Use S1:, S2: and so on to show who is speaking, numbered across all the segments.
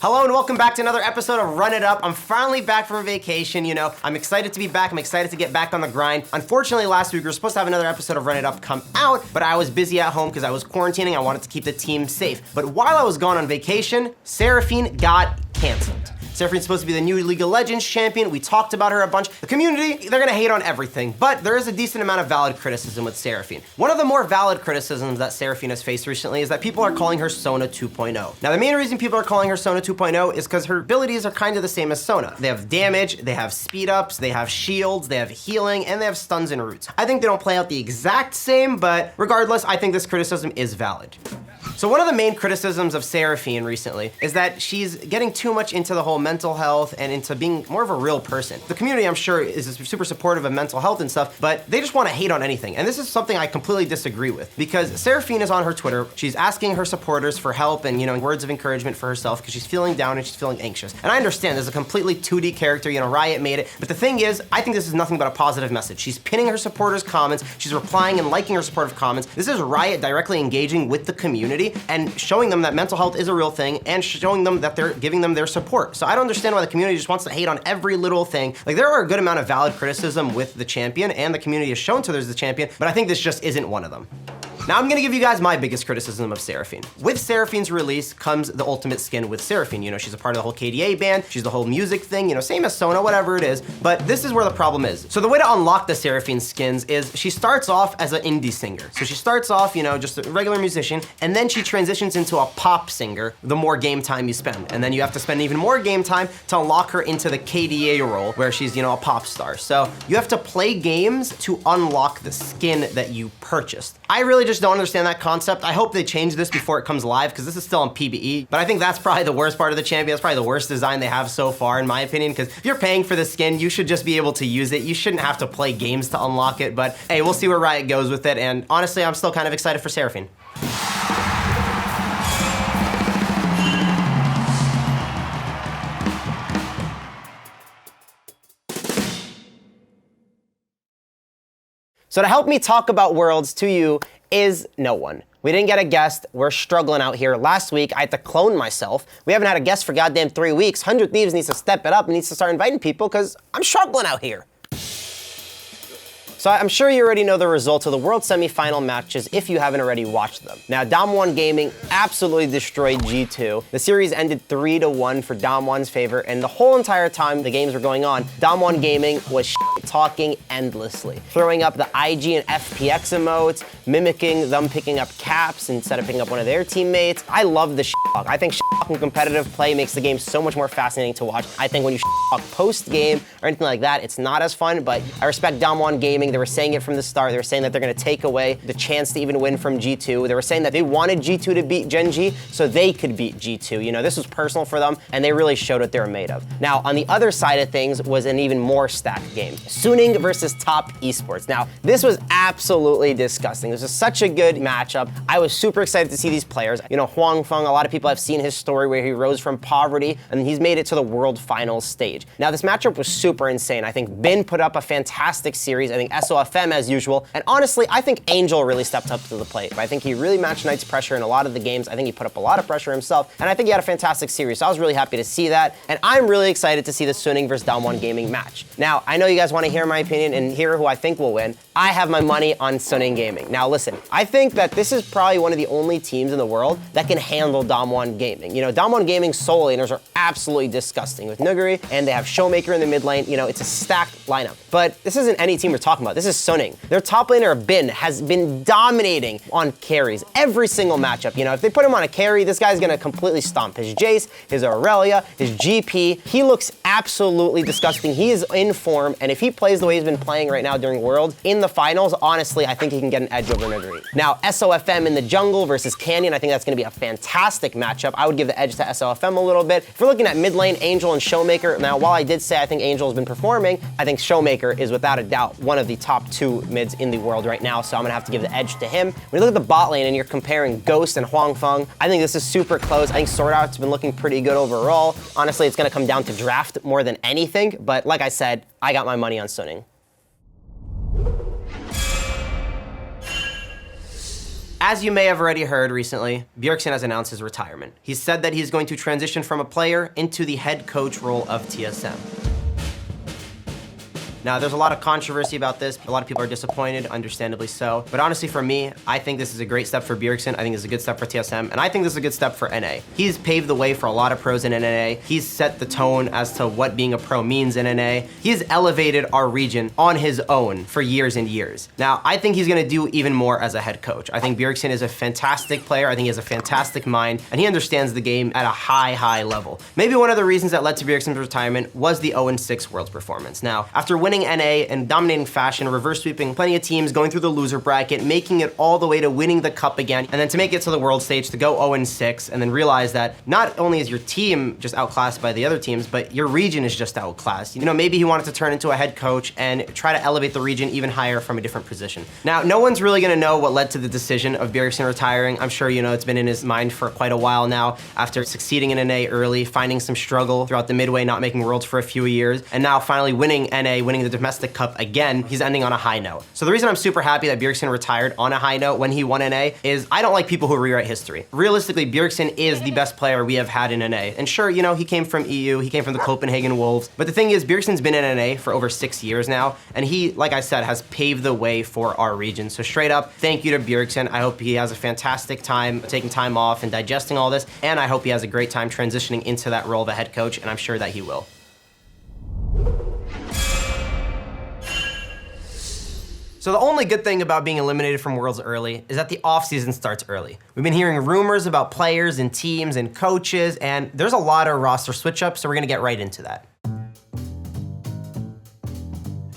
S1: Hello and welcome back to another episode of Run It Up. I'm finally back from vacation, I'm excited to be back. I'm excited to get back on the grind. Unfortunately, last week we were supposed to have another episode of Run It Up come out, but I was busy at home because I was quarantining. I wanted to keep the team safe. But while I was gone on vacation, Seraphine got canceled. Seraphine's supposed to be the new League of Legends champion. We talked about her a bunch. The community, they're gonna hate on everything, but there is a decent amount of valid criticism with Seraphine. One of the more valid criticisms that Seraphine has faced recently is that people are calling her Sona 2.0. Now, the main reason people are calling her Sona 2.0 is because her abilities are kind of the same as Sona. They have damage, they have speed ups, they have shields, they have healing, and they have stuns and roots. I think they don't play out the exact same, but regardless, I think this criticism is valid. So one of the main criticisms of Seraphine recently is that she's getting too much into the whole mental health and into being more of a real person. The community, I'm sure, is super supportive of mental health and stuff, but they just want to hate on anything. And this is something I completely disagree with, because Seraphine is on her Twitter. She's asking her supporters for help and, words of encouragement for herself because she's feeling down and she's feeling anxious. And I understand there's a completely 2D character, Riot made it. But the thing is, I think this is nothing but a positive message. She's pinning her supporters' comments. She's replying and liking her supportive comments. This is Riot directly engaging with the community and showing them that mental health is a real thing and showing them that they're giving them their support. So I don't understand why the community just wants to hate on every little thing. Like, there are a good amount of valid criticism with the champion, and the community has shown to there's the champion, but I think this just isn't one of them. Now I'm gonna give you guys my biggest criticism of Seraphine. With Seraphine's release comes the ultimate skin with Seraphine. She's a part of the whole KDA band, she's the whole music thing, same as Sona, whatever it is, but this is where the problem is. So the way to unlock the Seraphine skins is she starts off as an indie singer. So she starts off, just a regular musician, and then she transitions into a pop singer the more game time you spend. And then you have to spend even more game time to unlock her into the KDA role, where she's, a pop star. So you have to play games to unlock the skin that you purchased. I really just don't understand that concept. I hope they change this before it comes live, because this is still on PBE, but I think that's probably the worst part of the champion. That's probably the worst design they have so far, in my opinion, because if you're paying for the skin, you should just be able to use it. You shouldn't have to play games to unlock it, but hey, we'll see where Riot goes with it, and honestly, I'm still kind of excited for Seraphine. So to help me talk about Worlds to you is no one. We didn't get a guest. We're struggling out here. Last week, I had to clone myself. We haven't had a guest for goddamn 3 weeks. 100 Thieves needs to step it up and needs to start inviting people because I'm struggling out here. So I'm sure you already know the results of the World Semi-Final matches if you haven't already watched them. Now, Dom1 Gaming absolutely destroyed G2. The series ended 3-1 for Dom1's favor, and the whole entire time the games were going on, Dom1 Gaming was talking endlessly, throwing up the IG and FPX emotes, mimicking them picking up caps instead of picking up one of their teammates. I love the talk. I think talk and competitive play makes the game so much more fascinating to watch. I think when you talk post-game or anything like that, it's not as fun, but I respect Dom1 Gaming. They were saying it from the start. They were saying that they're going to take away the chance to even win from G2. They were saying that they wanted G2 to beat Gen G so they could beat G2. This was personal for them, and they really showed what they were made of. Now, on the other side of things was an even more stacked game. Suning versus Top Esports. Now, this was absolutely disgusting. This was such a good matchup. I was super excited to see these players. Huang Feng, a lot of people have seen his story where he rose from poverty, and he's made it to the World Finals stage. Now, this matchup was super insane. I think Bin put up a fantastic series. I think SOFM as usual. And honestly, I think Angel really stepped up to the plate. I think he really matched Knight's pressure in a lot of the games. I think he put up a lot of pressure himself, and I think he had a fantastic series. So I was really happy to see that, and I'm really excited to see the Suning versus Dom1 Gaming match. Now, I know you guys want to hear my opinion and hear who I think will win. I have my money on Suning Gaming. Now, listen, I think that this is probably one of the only teams in the world that can handle Dom1 Gaming. Dom1 Gaming solo laners are absolutely disgusting with Nuguri, and they have Showmaker in the mid lane. It's a stacked lineup. But this isn't any team we're talking about. This is Suning. Their top laner, Bin, has been dominating on carries every single matchup. If they put him on a carry, this guy's gonna completely stomp his Jace, his Aurelia, his GP. He looks absolutely disgusting. He is in form, and if he plays the way he's been playing right now during Worlds, in the finals, honestly, I think he can get an edge over Nuguri. Now, SOFM in the jungle versus Canyon, I think that's gonna be a fantastic matchup. I would give the edge to SOFM a little bit. If we're looking at mid lane, Angel and Showmaker, now, while I did say I think Angel has been performing, I think Showmaker is without a doubt one of the top 2 mids in the world right now, so I'm gonna have to give the edge to him. When you look at the bot lane and you're comparing Ghost and Huang Feng, I think this is super close. I think Sword Art's been looking pretty good overall. Honestly, it's gonna come down to draft more than anything, but like I said, I got my money on Suning. As you may have already heard recently, Bjorn has announced his retirement. He said that he's going to transition from a player into the head coach role of TSM. Now, there's a lot of controversy about this. A lot of people are disappointed, understandably so. But honestly, for me, I think this is a great step for Bjorn. I think this is a good step for TSM, and I think this is a good step for NA. He's paved the way for a lot of pros in NA. He's set the tone as to what being a pro means in NA. He's elevated our region on his own for years and years. Now, I think he's gonna do even more as a head coach. I think Bjorn is a fantastic player. I think he has a fantastic mind, and he understands the game at a high, high level. Maybe one of the reasons that led to Bjorn's retirement was the 0-6 Worlds performance. Now, after winning NA in dominating fashion, reverse sweeping plenty of teams, going through the loser bracket, making it all the way to winning the cup again, and then to make it to the world stage, to go 0-6, and then realize that not only is your team just outclassed by the other teams, but your region is just outclassed. You know, maybe he wanted to turn into a head coach and try to elevate the region even higher from a different position. Now, no one's really gonna know what led to the decision of Bjorn retiring. I'm sure you know it's been in his mind for quite a while now, after succeeding in NA early, finding some struggle throughout the midway, not making worlds for a few years, and now finally winning NA, winning the domestic cup again. He's ending on a high note. So the reason I'm super happy that Bjorn retired on a high note when he won NA is I don't like people who rewrite history. Realistically, Bjorn is the best player we have had in NA. And sure, you know, he came from EU, he came from the Copenhagen Wolves, but the thing is, Bjorn's been in NA for over 6 years now, and he, like I said, has paved the way for our region. So straight up, thank you to Bjorn. I hope he has a fantastic time taking time off and digesting all this, and I hope he has a great time transitioning into that role of a head coach, and I'm sure that he will. So the only good thing about being eliminated from Worlds early is that the offseason starts early. We've been hearing rumors about players and teams and coaches, and there's a lot of roster switch-ups, so we're gonna get right into that.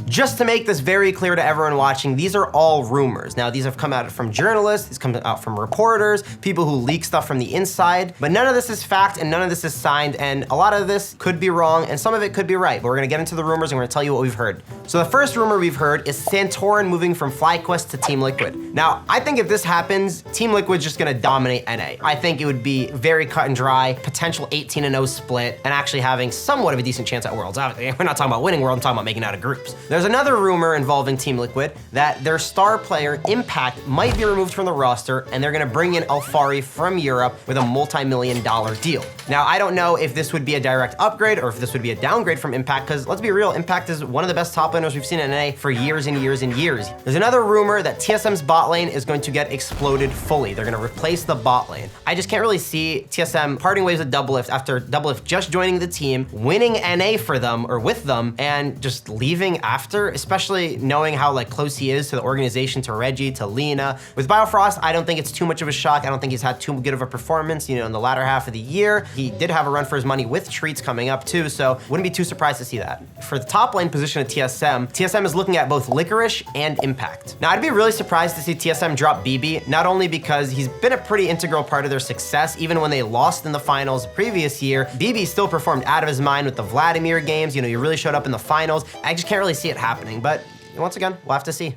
S1: Just to make this very clear to everyone watching, these are all rumors. Now, these have come out from journalists, these come out from reporters, people who leak stuff from the inside, but none of this is fact and none of this is signed, and a lot of this could be wrong and some of it could be right, but we're gonna get into the rumors and we're gonna tell you what we've heard. So the first rumor we've heard is Santorin moving from FlyQuest to Team Liquid. Now, I think if this happens, Team Liquid's just gonna dominate NA. I think it would be very cut and dry, potential 18-0 split, and actually having somewhat of a decent chance at Worlds. We're not talking about winning Worlds, I'm talking about making it out of groups. There's another rumor involving Team Liquid that their star player, Impact, might be removed from the roster, and they're gonna bring in Alfari from Europe with a multi-million-dollar deal. Now, I don't know if this would be a direct upgrade or if this would be a downgrade from Impact, because let's be real, Impact is one of the best top laners we've seen in NA for years and years and years. There's another rumor that TSM's bot lane is going to get exploded fully. They're gonna replace the bot lane. I just can't really see TSM parting ways with Doublelift after Doublelift just joining the team, winning NA for them or with them, and just leaving after, especially knowing how like close he is to the organization, to Reggie, to Lena. With Biofrost, I don't think it's too much of a shock. I don't think he's had too good of a performance, you know, in the latter half of the year. He did have a run for his money with treats coming up too, so wouldn't be too surprised to see that. For the top lane position of TSM is looking at both Licorice and Impact. Now, I'd be really surprised to see TSM drop BB, not only because he's been a pretty integral part of their success, even when they lost in the finals previous year, BB still performed out of his mind with the Vladimir games, you know, he really showed up in the finals. I just can't really see it happening, but once again, we'll have to see.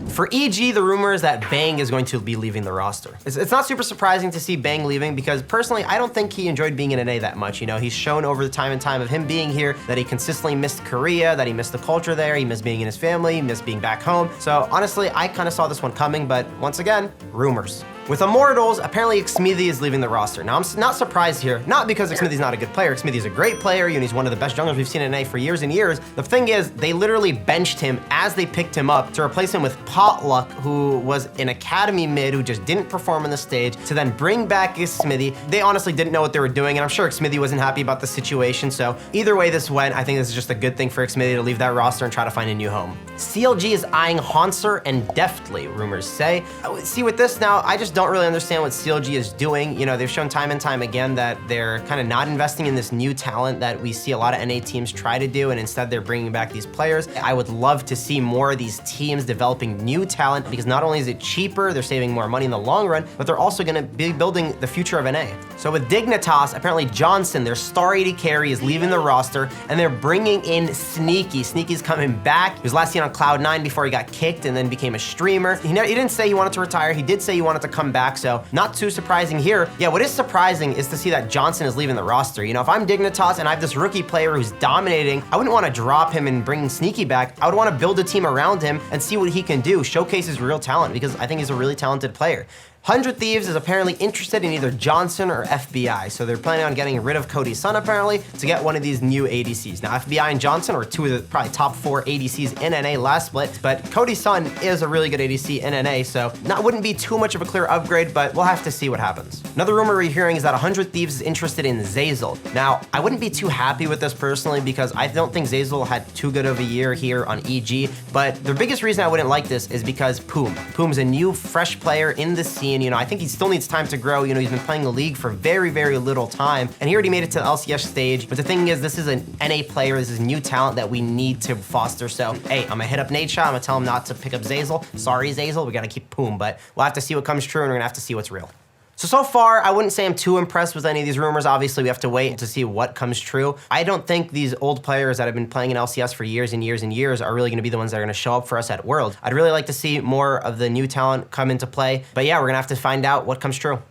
S1: For EG, the rumor is that Bang is going to be leaving the roster. It's not super surprising to see Bang leaving because personally, I don't think he enjoyed being in NA that much. You know, he's shown over the time and time of him being here that he consistently missed Korea, that he missed the culture there, he missed being in his family, he missed being back home. So honestly, I kind of saw this one coming, but once again, rumors. With Immortals, apparently Xmithie is leaving the roster. Now, I'm not surprised here, not because Xmithie's not a good player. Xmithie's a great player, and he's one of the best junglers we've seen in NA for years and years. The thing is, they literally benched him as they picked him up to replace him with Potluck, who was an academy mid who just didn't perform on the stage, to then bring back Xmithie. They honestly didn't know what they were doing, and I'm sure Xmithie wasn't happy about the situation, so either way this went, I think this is just a good thing for Xmithie to leave that roster and try to find a new home. CLG is eyeing Haunser and Deftly, rumors say. See, with this now, I just don't really understand what CLG is doing. You know, they've shown time and time again that they're kind of not investing in this new talent that we see a lot of NA teams try to do, and instead they're bringing back these players. I would love to see more of these teams developing new talent because not only is it cheaper, they're saving more money in the long run, but they're also gonna be building the future of NA. So with Dignitas, apparently Johnson, their star AD carry, is leaving the roster, and they're bringing in Sneaky. Sneaky's coming back. He was last seen on Cloud9 before he got kicked and then became a streamer. He didn't say he wanted to retire. He did say he wanted to come come back, so not too surprising here. Yeah, what is surprising is to see that Johnson is leaving the roster. You know, if I'm Dignitas and I have this rookie player who's dominating, I wouldn't want to drop him and bring Sneaky back. I would want to build a team around him and see what he can do, showcase his real talent, because I think he's a really talented player. 100 Thieves is apparently interested in either Johnson or FBI, so they're planning on getting rid of Cody's son apparently to get one of these new ADCs. Now FBI and Johnson are two of the probably top 4 ADCs in NA last split, but Cody's son is a really good ADC in NA, so wouldn't be too much of a clear upgrade, but we'll have to see what happens. Another rumor we're hearing is that 100 Thieves is interested in Zeyzal. Now, I wouldn't be too happy with this personally because I don't think Zeyzal had too good of a year here on EG, but the biggest reason I wouldn't like this is because Poom's a new, fresh player in the scene. You know, I think he still needs time to grow. You know, he's been playing the league for very, very little time, and he already made it to the LCS stage. But the thing is, this is an NA player. This is new talent that we need to foster. So, hey, I'm gonna hit up Nadeshot. I'm gonna tell him not to pick up Zeyzal. Sorry, Zeyzal, we gotta keep Poom, but we'll have to see what comes true, and we're gonna have to see what's real. So far, I wouldn't say I'm too impressed with any of these rumors. Obviously, we have to wait to see what comes true. I don't think these old players that have been playing in LCS for years and years and years are really gonna be the ones that are gonna show up for us at World. I'd really like to see more of the new talent come into play. But yeah, we're gonna have to find out what comes true.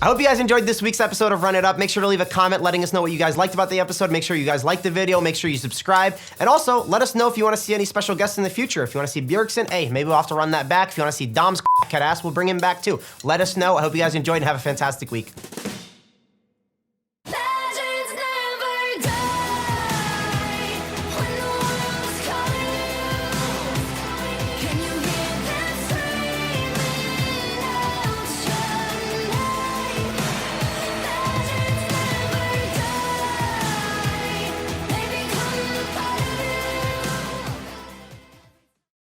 S1: I hope you guys enjoyed this week's episode of Run It Up. Make sure to leave a comment letting us know what you guys liked about the episode. Make sure you guys liked the video. Make sure you subscribe. And also, let us know if you want to see any special guests in the future. If you want to see Bjorn, hey, maybe we'll have to run that back. If you want to see Dom's cat ass, we'll bring him back too. Let us know. I hope you guys enjoyed and have a fantastic week.